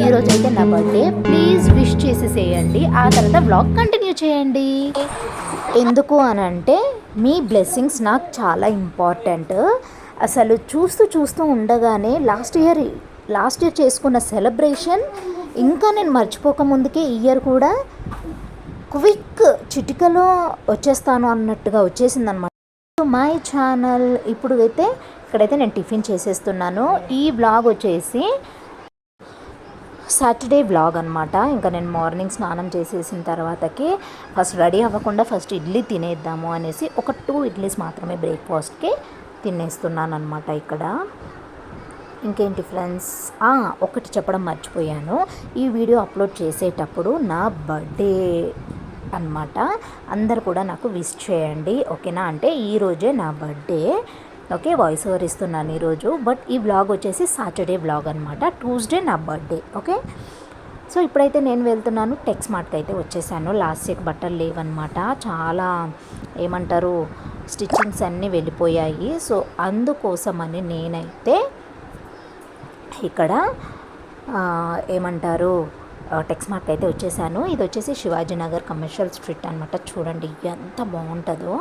ఈరోజు అయితే నా బర్త్డే, ప్లీజ్ విష్ చేసేసేయండి. ఆ తర్వాత వ్లాగ్ కంటిన్యూ చేయండి. ఎందుకు అని అంటే మీ బ్లెస్సింగ్స్ నాకు చాలా ఇంపార్టెంట్. అసలు చూస్తూ ఉండగానే లాస్ట్ ఇయర్ చేసుకున్న సెలబ్రేషన్ ఇంకా నేను మర్చిపోకముందుకే ఈ ఇయర్ కూడా క్విక్ చిటికలో వచ్చేస్తాను అన్నట్టుగా వచ్చేసిందనమాట మై ఛానల్. ఇప్పుడు అయితే ఇక్కడైతే నేను టిఫిన్ చేసేస్తున్నాను. ఈ వ్లాగ్ వచ్చేసి సాటర్డే వ్లాగ్ అనమాట. ఇంకా నేను మార్నింగ్ స్నానం చేసేసిన తర్వాతకి ఫస్ట్ రెడీ అవ్వకుండా ఫస్ట్ ఇడ్లీ తినేద్దాము అనేసి ఒక 2 ఇడ్లీస్ మాత్రమే బ్రేక్ఫాస్ట్కి తినేస్తున్నాను అనమాట. ఇక్కడ ఇంకేంటి ఫ్రెండ్స్, ఒకటి చెప్పడం మర్చిపోయాను. ఈ వీడియో అప్లోడ్ చేసేటప్పుడు నా బర్త్డే అనమాట. అందరు కూడా నాకు విష్ చేయండి, ఓకేనా? అంటే ఈరోజే నా బర్త్డే, ఓకే. వాయిస్ ఓవర్ ఇస్తున్నాను ఈరోజు. బట్ ఈ వ్లాగ్ వచ్చేసి సాటర్డే వ్లాగ్ అనమాట. ట్యూస్డే నా బర్త్డే, ఓకే. సో ఇప్పుడైతే నేను వెళ్తున్నాను టెక్స్ మార్ట్కి అయితే వచ్చేసాను. లాస్ట్ ఇయర్ బట్టలు లేవన్నమాట. చాలా ఏమంటారు స్టిచ్చింగ్స్ అన్నీ వెళ్ళిపోయాయి. సో అందుకోసమని నేనైతే ఇక్కడ ఏమంటారు టెక్స్ మార్ట్కి అయితే వచ్చేసాను. ఇది వచ్చేసి శివాజీనగర్ కమర్షియల్ స్ట్రీట్ అనమాట. చూడండి ఎంత బాగుంటుందో.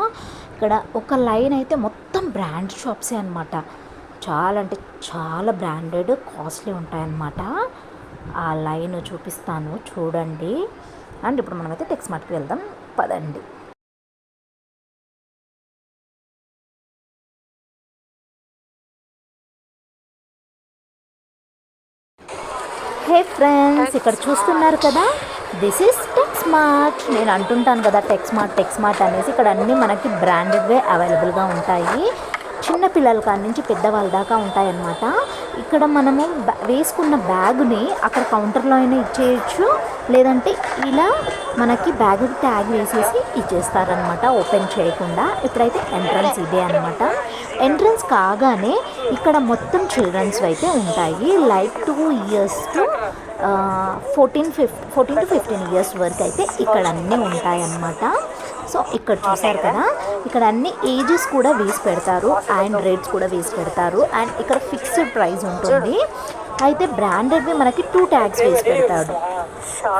ఇక్కడ ఒక లైన్ అయితే మొత్తం బ్రాండ్ షాప్సే అనమాట. చాలా అంటే చాలా బ్రాండెడ్, కాస్ట్లీ ఉంటాయన్నమాట. ఆ లైన్ చూపిస్తాను చూడండి. అండ్ ఇప్పుడు మనమైతే టెక్స్ మార్ట్కి వెళ్దాం, పదండి. హే ఫ్రెండ్స్, ఇక్కడ చూస్తున్నారు కదా, దిస్ ఈస్ టెక్స్ మార్ట్. నేను అంటుంటాను కదా టెక్స్ మార్ట్ అనేసి. ఇక్కడ అన్నీ మనకి బ్రాండెడ్వే అవైలబుల్గా ఉంటాయి. చిన్న పిల్లల కాడి నుంచి పెద్దవాళ్ళ దాకా ఉంటాయన్నమాట. ఇక్కడ మనము వేసుకున్న బ్యాగుని అక్కడ కౌంటర్లో అయినా ఇచ్చేయచ్చు, లేదంటే ఇలా మనకి బ్యాగ్ ట్యాగ్ వేసేసి ఇచ్చేస్తారనమాట ఓపెన్ చేయకుండా. ఇప్పుడైతే ఎంట్రన్స్ ఇదే అనమాట. ఎంట్రన్స్ కాగానే ఇక్కడ మొత్తం చిల్డ్రన్స్ అయితే ఉంటాయి. Like 2 years to 14 to 15 years వరకు అయితే ఇక్కడ అన్నీ ఉంటాయన్నమాట. సో ఇక్కడ చూసారు కదా, ఇక్కడ అన్ని ఏజెస్ కూడా వేసి పెడతారు అండ్ రేట్స్ కూడా వేసి పెడతారు. అండ్ ఇక్కడ ఫిక్స్డ్ ప్రైస్ ఉంటుంది. అయితే బ్రాండెడ్వి మనకి 2 ట్యాగ్స్ వేసి పెడతాడు.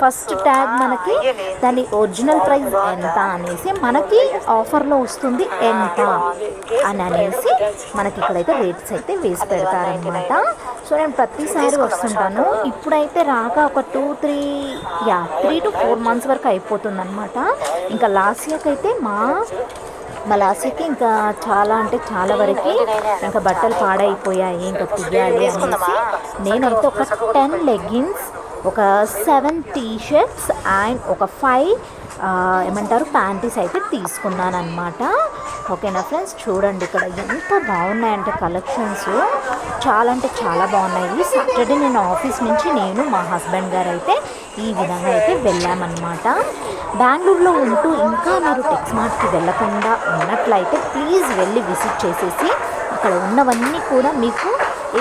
ఫస్ట్ ట్యాగ్ మనకి దాని ఒరిజినల్ ప్రైస్ ఎంత అనేసి, మనకి ఆఫర్లో వస్తుంది ఎంత అని అనేసి మనకి ఇక్కడైతే రేట్స్ అయితే వేసి పెడతారనమాట. సో నేను ప్రతిసారి వస్తుంటాను. ఇప్పుడైతే రాక ఒక 3 to 4 మంత్స్ వరకు అయిపోతుంది అనమాట. ఇంకా లాస్ట్ ఇయర్కి అయితే మా లాస్ట్కి ఇంకా చాలా అంటే చాలా వరకు ఇంకా బట్టలు పాడైపోయాయి, ఇంకా తీయాలి అనేసి నేనైతే ఒక 10 లెగ్గిన్స్, ఒక 7 టీషర్ట్స్ అండ్ ఒక 5 ఏమంటారు ప్యాంటీస్ అయితే తీసుకున్నాను అనమాట. ఓకేనా ఫ్రెండ్స్, చూడండి ఇక్కడ ఎంత బాగున్నాయంటే కలెక్షన్స్ చాలా అంటే చాలా బాగున్నాయి. సాటర్డే నేను ఆఫీస్ నుంచి నేను మా హస్బెండ్ గారు అయితే ఈ విధంగా అయితే వెళ్ళామన్నమాట. బెంగళూరులో ఉంటూ ఇంకా మీరు టెక్స్ మార్ట్కి వెళ్ళకుండా ఉన్నట్లయితే ప్లీజ్ వెళ్ళి విజిట్ చేసేసి అక్కడ ఉన్నవన్నీ కూడా మీకు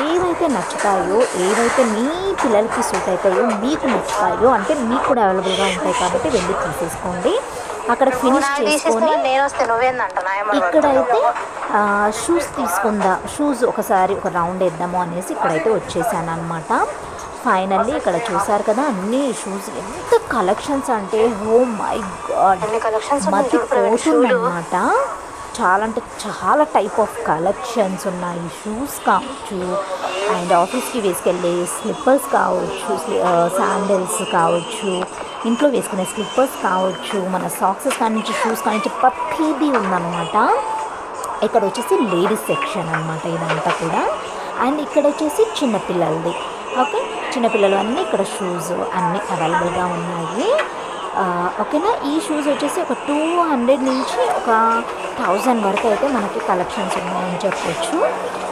ఏవైతే నచ్చుతాయో, ఏవైతే మీ పిల్లలకి సూట్ అవుతాయో, మీకు నచ్చుతాయో, అంటే మీకు కూడా అవైలబుల్గా ఉంటాయి కాబట్టి వెళ్ళి తీసేసుకోండి. అక్కడ ఫినిష్ చేసుకొని ఇక్కడైతే షూస్ ఒకసారి ఒక రౌండ్ వేద్దాము అనేసి ఇక్కడైతే వచ్చేసాను అనమాట. ఫైనల్లీ ఇక్కడ చూసారు కదా అన్ని షూస్, ఎంత కలెక్షన్స్ అంటే ఓ మై గాడ్, మతి పోతుందన్నమాట. చాలా అంటే చాలా టైప్ ఆఫ్ కలెక్షన్స్ ఉన్నాయి. షూస్ కావచ్చు, అండ్ ఆఫీస్కి వేసుకెళ్ళే స్లిప్పర్స్ కావచ్చు, శాండిల్స్ కావచ్చు, ఇంట్లో వేసుకునే స్లిప్పర్స్ కావచ్చు, మన సాక్సెస్ కానించి షూస్ కానించి ప్రతిదీ ఉందన్నమాట. ఇక్కడ వచ్చేసి లేడీస్ సెక్షన్ అనమాట ఇదంతా కూడా. అండ్ ఇక్కడ వచ్చేసి చిన్నపిల్లలది, ఓకే. చిన్నపిల్లలు అన్నీ ఇక్కడ షూస్ అన్నీ అవైలబుల్గా ఉన్నాయి, ఓకేనా. ఈ షూస్ వచ్చేసి ఒక 200 నుంచి ఒక 1000 వరకు అయితే మనకి కలెక్షన్స్ ఉన్నాయని చెప్పొచ్చు.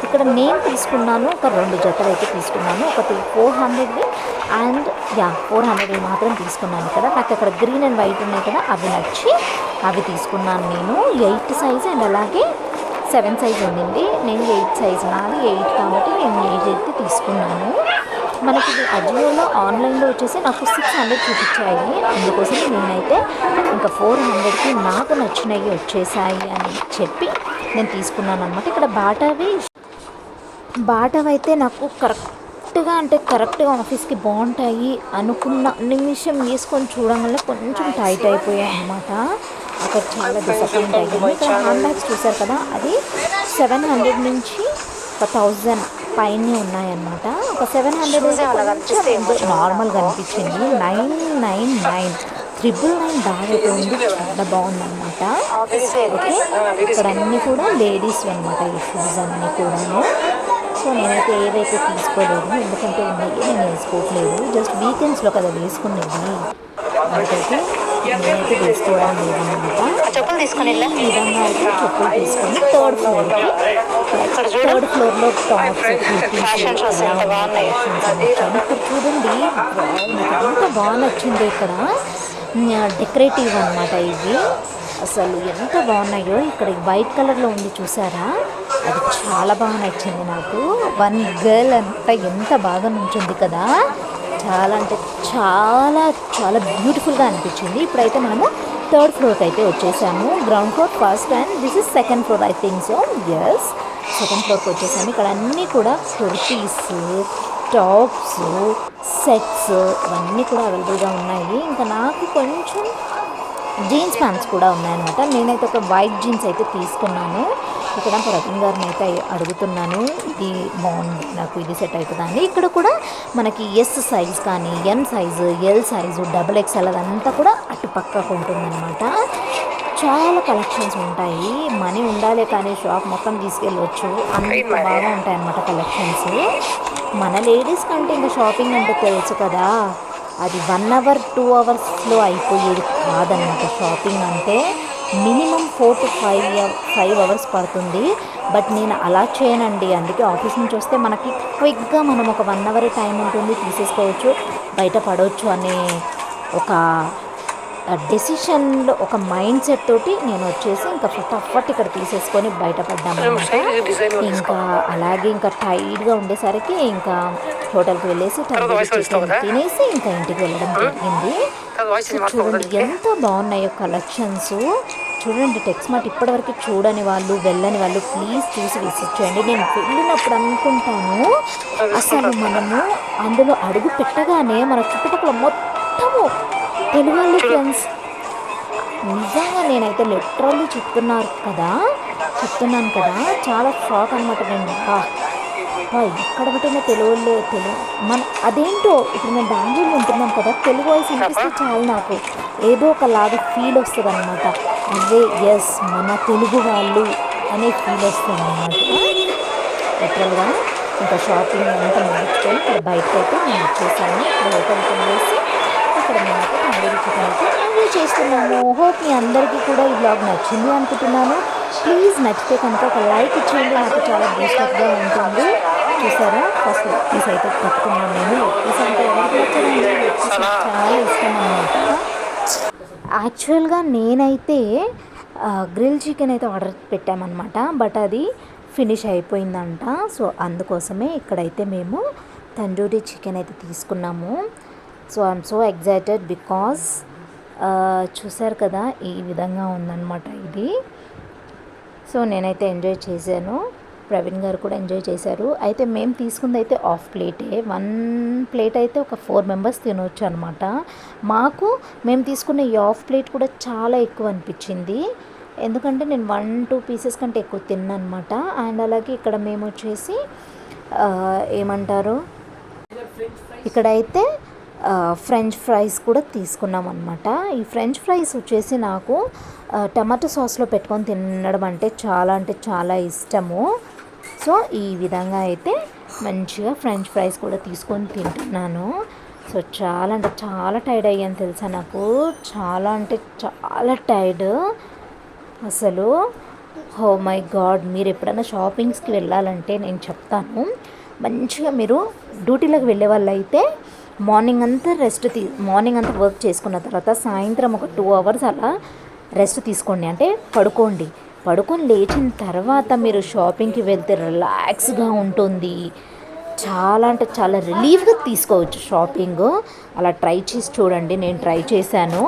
ఇక్కడ నేను తీసుకున్నాను ఒక 2 జతలు అయితే తీసుకున్నాను. ఒకటి 400 అండ్ 400 మాత్రం తీసుకున్నాను. ఇక్కడ నాకు అక్కడ గ్రీన్ అండ్ వైట్ ఉన్నాయి కదా, అవి నచ్చి అవి తీసుకున్నాను నేను. 8 సైజ్ అండ్ అలాగే 7 సైజ్ ఉండింది. నేను 8 సైజ్, నాది 8 కాబట్టి నేను 8 అయితే తీసుకున్నాను. మనకి అజియోలో ఆన్లైన్లో వచ్చేసి నాకు 600 చూపించాయి. అందుకోసం నేనైతే ఇంకా 400కి నాకు నచ్చినవి వచ్చేసాయి అని చెప్పి నేను తీసుకున్నాను అనమాట. ఇక్కడ బాటావి అయితే నాకు కరెక్ట్గా ఆఫీస్కి బాగుంటాయి అనుకున్న నిమిషం వేసుకొని చూడడం వల్ల కొంచెం టైట్ అయిపోయాయి అనమాట. అక్కడ చాలా డిసప్పాయింట్ అయ్యింది. ఇక్కడ హ్యాండ్ బ్యాగ్స్ చూసారు కదా, అది 700 నుంచి 1000 పైనే ఉన్నాయన్నమాట. ఒక 700 నార్మల్గా అనిపించింది. 999 999 బ్యాగ్ అయితే ఉంది, చాలా బాగుందన్నమాట. ఓకే, ఇక్కడ అన్నీ కూడా లేడీస్ అనమాట, ఈ షూస్ అన్నీ కూడాను. సో నేనైతే ఏదైతే తీసుకోలేదు, ఎందుకంటే ఉన్నాయి నేను వేసుకోవట్లేదు, జస్ట్ వీకెండ్స్లో కదా వేసుకునేది, అందుకైతే నేనైతే వేసుకోవడం లేదన్నమాట. ఈ విధంగా అయితే చెప్పులు తీసుకొని థర్డ్ ఫ్లోర్లో టాప్స్ ఇక్కడ చూడండి, ఎంత బాగా నచ్చింది. ఇక్కడ డెకరేటివ్ అనమాట ఇవి, అసలు ఎంత బాగున్నాయో. ఇక్కడ వైట్ కలర్లో ఉంది చూసారా, అది చాలా బాగా నచ్చింది నాకు. వన్ గర్ల్ అంతా ఎంత బాగా నుంచింది కదా, చాలా అంటే చాలా చాలా బ్యూటిఫుల్గా అనిపించింది. ఇప్పుడైతే మనము థర్డ్ ఫ్లోర్కి అయితే వచ్చేసాము. Ground floor first and this is second floor, I think so. Yes, second ఫ్లోర్కి వచ్చేసాము. ఇక్కడ అన్నీ కూడా కుర్తీస్, టాప్స్, సెట్స్ ఇవన్నీ కూడా అవైలబుల్గా ఉన్నాయి. ఇంకా నాకు కొంచెం జీన్స్ ప్యాంట్స్ కూడా ఉన్నాయన్నమాట. నేనైతే ఒక వైట్ జీన్స్ అయితే తీసుకున్నాను. ఇక్కడ ప్రవీణ్ గారిని అయితే అడుగుతున్నాను, ఇది బాగుంది నాకు, ఇది సెట్ అవుతుందండి. ఇక్కడ కూడా మనకి ఎస్ సైజ్ కానీ M size, L size, XXL అదంతా కూడా అటు పక్కకు ఉంటుందన్నమాట. చాలా కలెక్షన్స్ ఉంటాయి. మనీ ఉండాలి కానీ షాప్ మొత్తం తీసుకెళ్ళవచ్చు, అంత బాగా ఉంటాయి అన్నమాట కలెక్షన్స్. మన లేడీస్ కంటే ఇంకా షాపింగ్ అంటే తెలుసు కదా, అది 1 hour 2 hours అయిపోయేది కాదన్నమాట. షాపింగ్ అంటే మినిమం 4 to 5 hours పడుతుంది. బట్ నేను అలా చేయనండి, అందుకే ఆఫీస్ నుంచి వస్తే మనకి క్విక్గా మనం ఒక 1 hour టైం ఉంటుంది, తీసేసుకోవచ్చు, బయట పడవచ్చు అనే ఒక డెసిషన్లో, ఒక మైండ్ సెట్ తోటి నేను వచ్చేసి ఇంకా ఫటాఫట్ ఇక్కడ తీసేసుకొని బయటపడ్డామన్నమాట. ఇంకా అలాగే ఇంకా టైట్గా ఉండేసరికి ఇంకా హోటల్కి వెళ్ళేసి తినేసి ఇంకా ఇంటికి వెళ్ళడం జరిగింది. చూడండి ఎంత బాగున్నాయో కలెక్షన్స్. చూడండి, టెక్స్మార్ట్ ఇప్పటివరకు చూడని వాళ్ళు, వెళ్ళని వాళ్ళు ప్లీజ్ చూసి విజిట్ చేయండి. నేను వెళ్ళినప్పుడు అనుకుంటాను, అసలు మనము అందులో అడుగు పెట్టగానే మన చుట్టుపక్కల మొత్తము తెలుగు వాళ్ళు ఫ్రెండ్స్. నిజంగా నేనైతే లిటరల్లీ చెప్తున్నాను కదా, చాలా షాక్ అనమాట. నేను ఎక్కడ పెట్టినా తెలుగు మన అదేంటో, ఇప్పుడు నేను బెంగళూరులో ఉంటున్నాను కదా, తెలుగు వాయిస్ అనిపిస్తే చాలు నాకు ఏదో ఒకలాగా ఫీల్ వస్తుంది అనమాట. అదే ఎస్ మన తెలుగు వాళ్ళు అనే ఫీల్ వస్తుంది అనమాట. లిటరల్గా ఇంకా షాపింగ్ అంతా ముగించుకొని ఇక్కడ బయటకు అయితే నేను వచ్చేసాను. ఇక్కడ హోటల్కి వెళ్ళేసి ఇక్కడ మేమైతే తందూరి చికెన్ అయితే ఎంజాయ్ చేస్తున్నాము. హోప్ మీ అందరికీ కూడా ఈ బ్లాగ్ నచ్చింది అనుకుంటున్నాను. ప్లీజ్ నచ్చితే కనుక ఒక లైక్ ఇచ్చేయండి, నాకు చాలా బూస్టప్గా ఉంటుంది. చూసారా, ఫస్ట్ లెగ్ పీస్ అయితే పట్టుకున్నాను నేను. లెగ్ పీస్ అంటే ఎవరికి నచ్చదండి, చాలా ఇష్టం అన్నమాట. యాక్చువల్గా నేనైతే గ్రిల్ చికెన్ అయితే ఆర్డర్ పెట్టామన్నమాట, బట్ అది ఫినిష్ అయిపోయిందంట. సో అందుకోసమే ఇక్కడైతే మేము తందూరి చికెన్ అయితే తీసుకున్నాము. So I'm so excited because చూసారు కదా, ఈ విధంగా ఉందన్నమాట ఇది. సో నేనైతే ఎంజాయ్ చేశాను, ప్రవీణ్ గారు కూడా ఎంజాయ్ చేశారు. అయితే మేము తీసుకుంది అయితే హాఫ్ ప్లేటే, 1 plate అయితే ఒక 4 members తినవచ్చు అనమాట. మేము తీసుకున్న ఈ హాఫ్ ప్లేట్ కూడా చాలా ఎక్కువ అనిపించింది, ఎందుకంటే నేను 1-2 pieces కంటే ఎక్కువ తిన్నానమాట. అండ్ అలాగే ఇక్కడ మేము వచ్చేసి ఏమంటారు, ఇక్కడైతే ఫ్రెంచ్ ఫ్రైస్ కూడా తీసుకున్నాం అనమాట. ఈ ఫ్రెంచ్ ఫ్రైస్ వచ్చేసి నాకు టమాటో సాస్లో పెట్టుకొని తినడం అంటే చాలా ఇష్టము. సో ఈ విధంగా అయితే మంచిగా ఫ్రెంచ్ ఫ్రైస్ కూడా తీసుకొని తింటున్నాను. సో చాలా అంటే చాలా టైర్డ్ అయ్యాను తెలుసా, నాకు చాలా అంటే చాలా టైర్డ్ అసలు. ఓ మై గాడ్, మీరు ఎప్పుడైనా షాపింగ్స్కి వెళ్ళాలంటే నేను చెప్తాను, మంచిగా మీరు డ్యూటీలోకి వెళ్ళే వాళ్ళు అయితే మార్నింగ్ అంతా వర్క్ చేసుకున్న తర్వాత సాయంత్రం ఒక 2 hours అలా రెస్ట్ తీసుకోండి, అంటే పడుకొని లేచిన తర్వాత మీరు షాపింగ్కి వెళ్తే రిలాక్స్గా ఉంటుంది, చాలా అంటే చాలా రిలీఫ్గా తీసుకోవచ్చు షాపింగ్. అలా ట్రై చేసి చూడండి, నేను ట్రై చేశాను.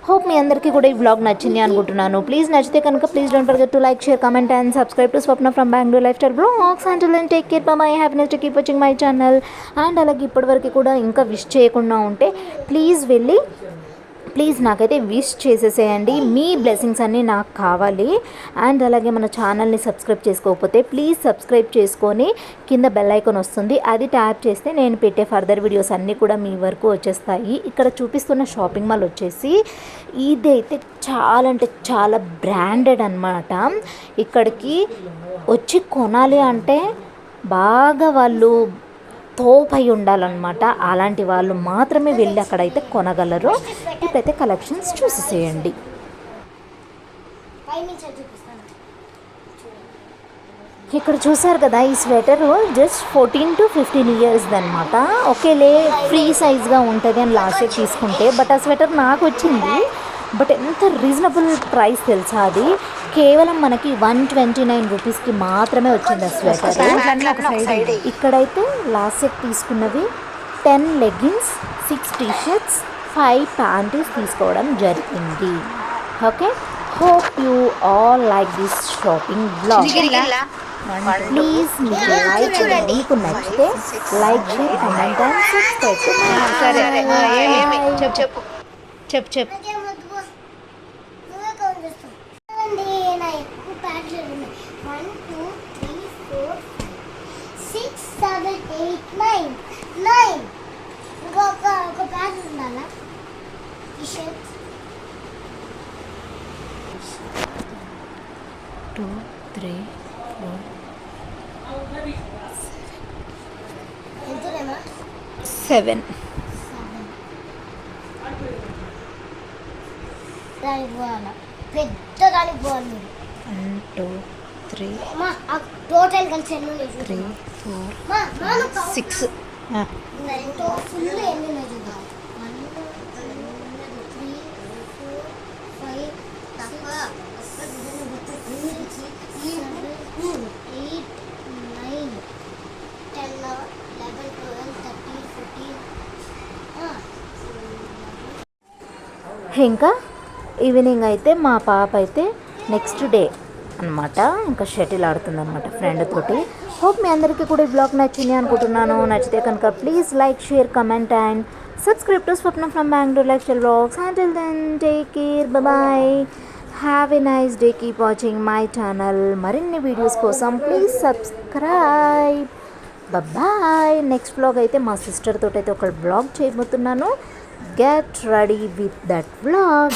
హోప్ మీ అందరికీ కూడా ఈ వ్లాగ్ నచ్చింది అనుకుంటున్నాను. ప్లీజ్ నచ్చితే కనుక please don't forget to like, share, comment and subscribe to Swapna from Bengaluru life style blogs. Until then take care, bye, happiness to keep watching my channel. And అలాగే ఇప్పటివరకు కూడా ఇంకా విష్ చేయకుండా ఉంటే ప్లీజ్ నాకైతే విష్ చేసేసేయండి. మీ బ్లెస్సింగ్స్ అన్నీ నాకు కావాలి. అండ్ అలాగే మన ఛానల్ని సబ్స్క్రైబ్ చేసుకోకపోతే ప్లీజ్ సబ్స్క్రైబ్ చేసుకొని కింద బెల్ ఐకాన్ వస్తుంది, అది ట్యాప్ చేస్తే నేను పెట్టే ఫర్దర్ వీడియోస్ అన్నీ కూడా మీ వరకు వచ్చేస్తాయి. ఇక్కడ చూపిస్తున్న షాపింగ్ మాల్ వచ్చేసి ఇదైతే చాలా అంటే చాలా బ్రాండెడ్ అన్నమాట. ఇక్కడికి వచ్చి కొనాలి అంటే బాగా వాళ్ళు తోపై ఉండాలన్నమాట. అలాంటి వాళ్ళు మాత్రమే వెళ్ళి అక్కడైతే కొనగలరు. ఇప్పుడైతే కలెక్షన్స్ చూసేసేయండి. ఇక్కడ చూసారు కదా, ఈ స్వెటరు జస్ట్ 14 to 15 years అనమాట. ఒకేలే ఫ్రీ సైజ్గా ఉంటుంది అని లాస్ట్ ఇయర్ తీసుకుంటే, బట్ ఆ స్వెటర్ నాకు వచ్చింది. బట్ ఎంత రీజనబుల్ ప్రైస్ తెలుసా, అది కేవలం మనకి 129 రూపీస్కి మాత్రమే వచ్చింది ఆ స్వెటర్. ఇక్కడైతే లాస్ట్ సెట్ తీసుకున్నవి 10 లెగ్గిన్స్, 6 టీషర్ట్స్, 5 ప్యాంటీస్ తీసుకోవడం జరిగింది. Okay, hope you all like this shopping blog. Please మీకు నచ్చితే like, share, comment and subscribe. చెప్పు ఒక ప్యాక్ ఉండాలా? 2, 3, 4, 7. దానికి పోవాలా, పెద్ద దానికి పోవాలి మీరు. 1, 2, 3, టోటల్ కలిసి ఎన్ని ఉన్నాయి? 3, 4, 6. ఫుల్ ఎన్ని ఉన్నాయి చూద్దాం. 1, 2, 3, 4, 5, 6, 7, 8, 9, 10, 11, 12, 13, 14. ఇంకా ఈవినింగ్ అయితే మా పాప అయితే నెక్స్ట్ డే అనమాట ఇంకా షటిల్ ఆడుతుంది అనమాట ఫ్రెండ్ తోటి. హోప్ మీ అందరికీ కూడా ఈ బ్లాగ్ నచ్చింది అనుకుంటున్నాను. నచ్చితే కనుక please like, share, comment and subscribe to Swapna from Bengaluru life style blogs. Until then take care, bye, have a nice day, keep watching my channel. మరిన్ని వీడియోస్ కోసం please subscribe. Bye. Next blog అయితే మా sister తోటి అయితే ఒక blog చేయబోతున్నాను. Get ready with that vlog.